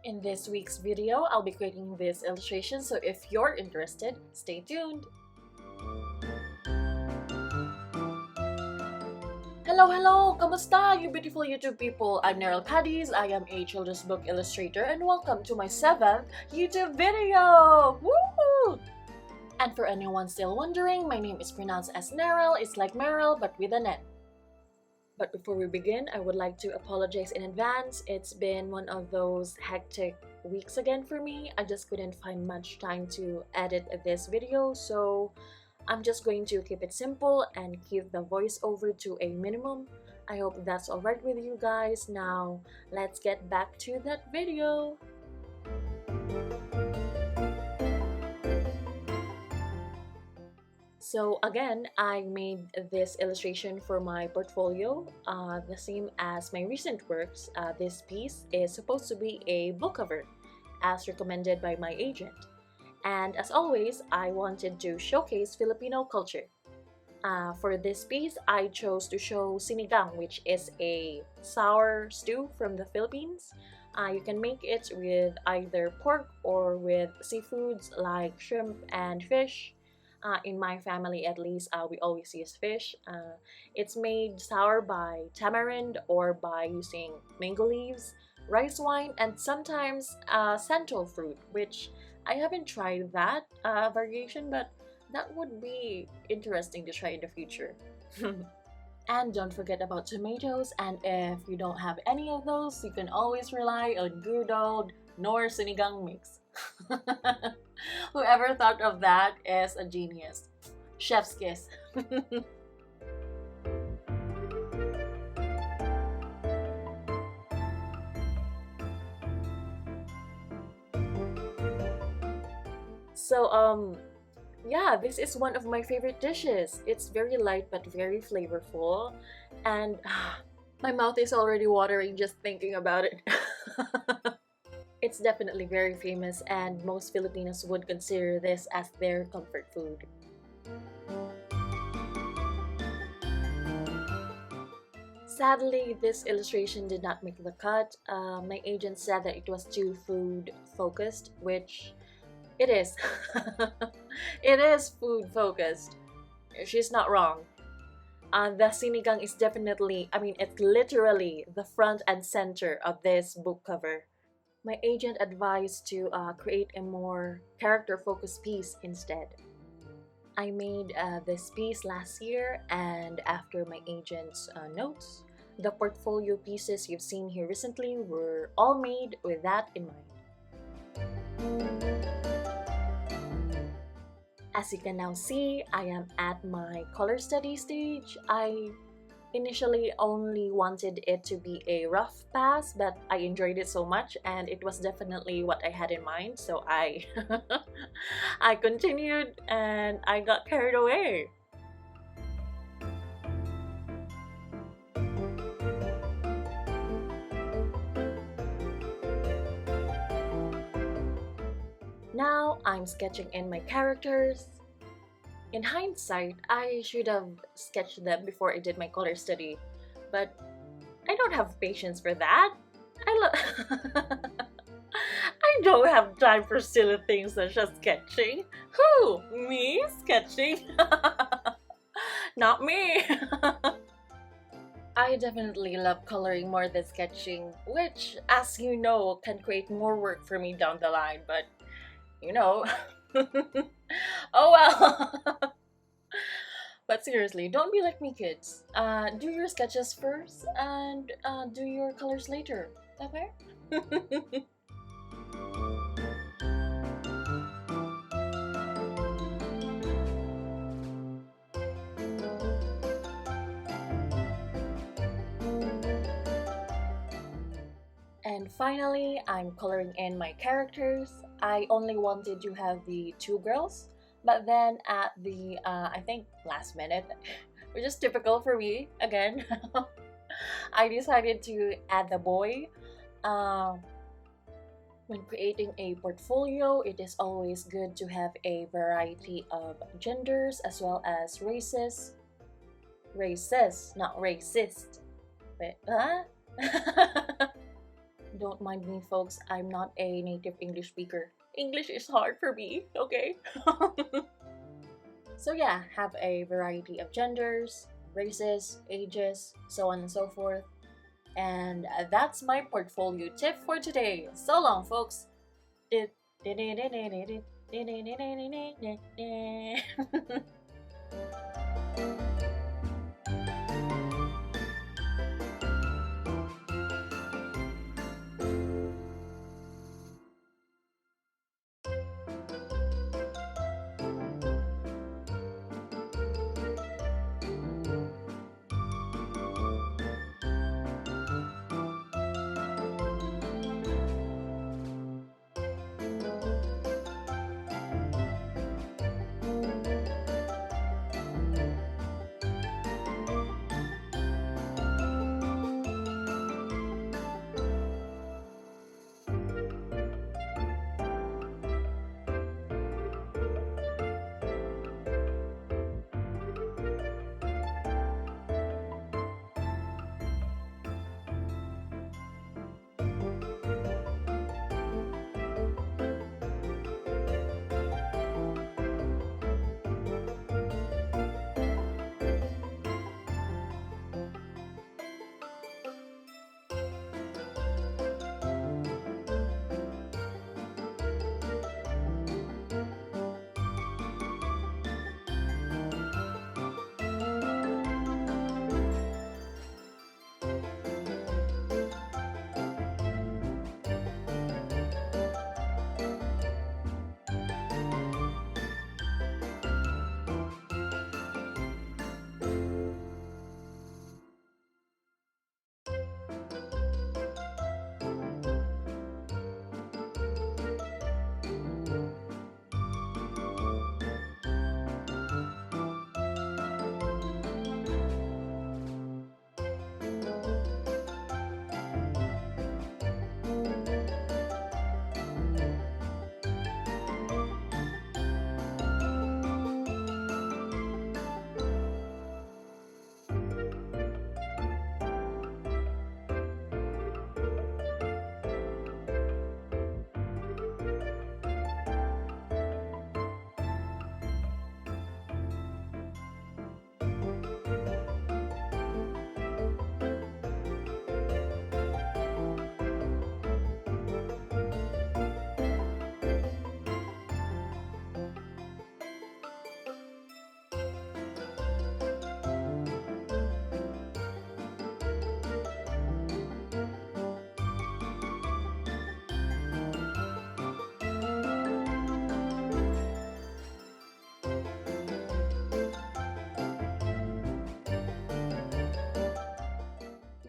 In this week's video, I'll be creating this illustration, so if you're interested, stay tuned! Hello! Kamusta, you beautiful YouTube people? I'm Neryl Cadiz, I am a children's book illustrator, and welcome to my 7th YouTube video! Woo! And for anyone still wondering, my name is pronounced as Neryl. It's like Meryl, but with an N. But before we begin, I would like to apologize in advance. It's been one of those hectic weeks again for me. I just couldn't find much time to edit this video, so I'm just going to keep it simple and keep the voiceover to a minimum. I hope that's alright with you guys. Now, let's get back to that video. So again, I made this illustration for my portfolio, the same as my recent works. This piece is supposed to be a book cover, as recommended by my agent. And as always, I wanted to showcase Filipino culture. For this piece, I chose to show Sinigang, which is a sour stew from the Philippines. You can make it with either pork or with seafoods like shrimp and fish. In my family, at least, we always use fish. It's made sour by tamarind or by using mango leaves, rice wine, and sometimes central fruit, which I haven't tried that variation, but that would be interesting to try in the future. And don't forget about tomatoes, and if you don't have any of those, you can always rely on good old Nor Sinigang mix. Whoever thought of that is a genius. Chef's kiss. So, yeah, this is one of my favorite dishes. It's very light but very flavorful, and my mouth is already watering just thinking about it. It's definitely very famous, and most Filipinos would consider this as their comfort food. Sadly, this illustration did not make the cut. My agent said that it was too food focused, which it is. It is food focused. She's not wrong. The sinigang is definitely, it's literally the front and center of this book cover. My agent advised to create a more character-focused piece instead. I made this piece last year, and after my agent's notes, the portfolio pieces you've seen here recently were all made with that in mind. As you can now see, I am at my color study stage. I initially only wanted it to be a rough pass, but I enjoyed it so much and it was definitely what I had in mind, so I I continued and I got carried away. Now I'm sketching in my characters. In hindsight, I should have sketched them before I did my color study, but I don't have patience for that. I don't have time for silly things such as sketching. Who? Me? Sketching? Not me! I definitely love coloring more than sketching, which, as you know, can create more work for me down the line, but you know. Oh well. But seriously, don't be like me, kids. Do your sketches first and do your colors later, okay? And finally, I'm coloring in my characters. I only wanted to have the 2 girls, but then at the, I think last minute, which is typical for me, again, I decided to add the boy. When creating a portfolio, it is always good to have a variety of genders as well as races. Races, not racist. Wait, huh? don't mind me, folks. I'm not a native English speaker. English is hard for me, okay? So yeah, have a variety of genders, races, ages, so on and so forth. And that's my portfolio tip for today. So long, folks.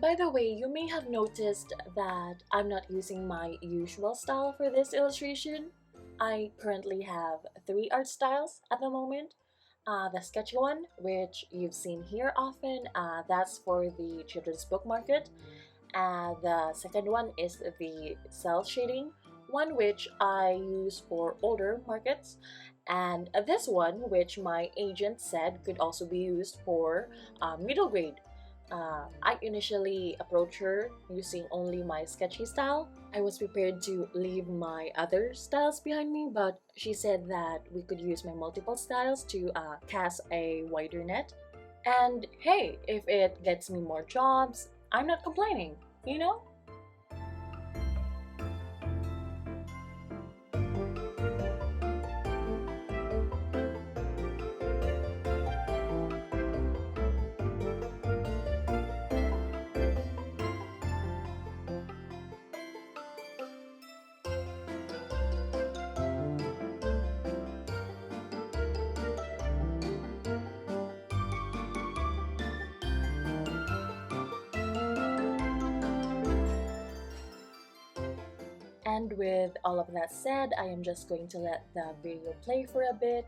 By the way, you may have noticed that I'm not using my usual style for this illustration. I currently have three art styles at the moment. The sketchy one, which you've seen here often, that's for the children's book market. The second one is the cell shading one, which I use for older markets. And this one, which my agent said could also be used for middle grade. I initially approached her using only my sketchy style. I was prepared to leave my other styles behind me, but she said that we could use my multiple styles to cast a wider net. And hey, if it gets me more jobs, I'm not complaining, you know? And with all of that said, I am just going to let the video play for a bit.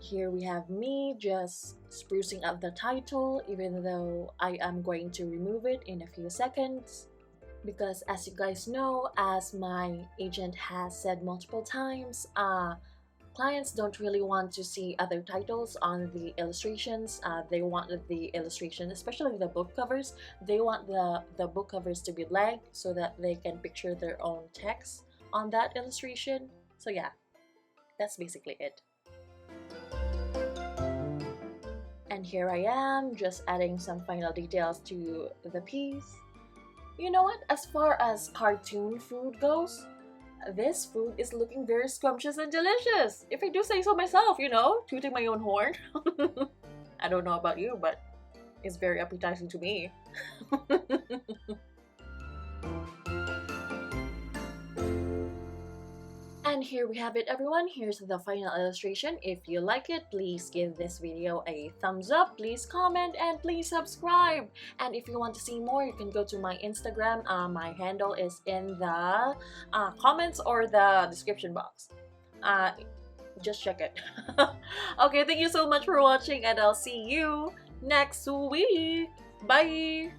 here we have me just sprucing up the title, even though I am going to remove it in a few seconds. Because as you guys know, as my agent has said multiple times, clients don't really want to see other titles on the illustrations. They want the illustration, especially the book covers, they want the book covers to be blank so that they can picture their own text on that illustration. So yeah, that's basically it. And here I am, just adding some final details to the piece. You know what? As far as cartoon food goes, this food is looking very scrumptious and delicious. If I do say so myself, you know, tooting my own horn. I don't know about you, but it's very appetizing to me. And here we have it, everyone. Here's the final illustration. If you like it, please give this video a thumbs up, please comment, and please subscribe. And if you want to see more, you can go to my Instagram. My handle is in the comments or the description box. Just check it. Okay, thank you so much for watching, and I'll see you next week. Bye!